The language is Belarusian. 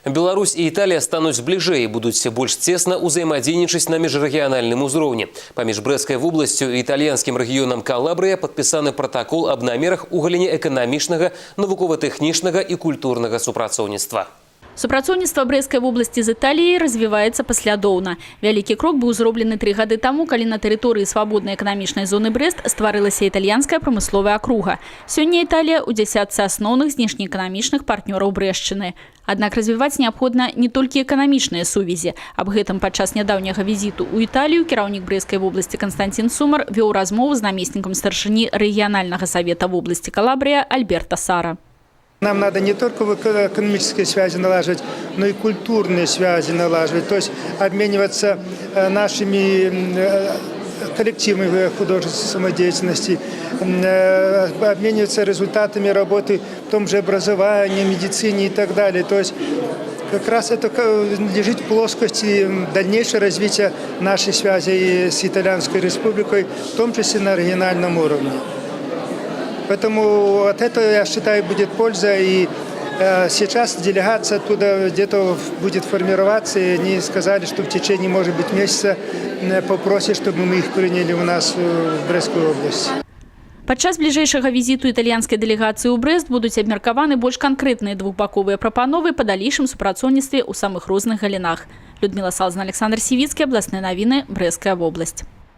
Беларусь и Италия стануць бліжэй і будуць больш цесна ўзаемадзейнічаць на міжрэгіянальным узроўні. Паміж Брэсцкай вобласцю і італьянскім рэгіёнам Калабрыя падпісаны пратакол аб намерах у галіне эканамічнага, навукова-тэхнічнага і культурнага супрацоўніцтва. Супрацоўніцтва Брэсцкай вобласці з Італіяй развіваецца паслядоўна. Вялікі крок быў зроблены 3 гады таму, калі на тэрыторыі свабоднай эканамічнай зоны Брэст стварылася італьянская прамысловая акруга. Сёння Італія ў дзясятцы асноўных знешнеэканамічных партнёраў Брэсчыны. Аднак развіваць неабходна не толькі эканамічныя сувязі. Аб гэтым падчас нядаўняга візіту ў Італію кіраўнік Брэсцкай вобласці Константин Сумар вёў размову з намеснікам старшыні рэгіянальнага савета вобласці Калабрия Альберто Сара. Нам надо не только экономические связи налаживать, но и культурные связи налаживать, то есть обмениваться нашими коллективами художественной самодеятельности, обмениваться результатами работы в том же образовании, медицине и так далее. То есть как раз это лежит в плоскости дальнейшего развития нашей связи с Итальянской Республикой, в том числе на региональном уровне. Поэтому от этого, я считаю, будет польза. И сейчас делегация оттуда где-то будет формироваться. И они сказали, что в течение, может быть, месяца попросят, чтобы мы их приняли у нас в Брестскую область. Падчас бліжэйшага візіту італьянскай дэлегацыі ў Брэст будуць абмеркаваны больш канкрэтныя двухбаковыя прапановы па далейшым супрацоўніцтве ў самых розных галінах. Людмила Салзна, Александр Сівіцкі, абласныя навіны, Брэсцкая вобласць.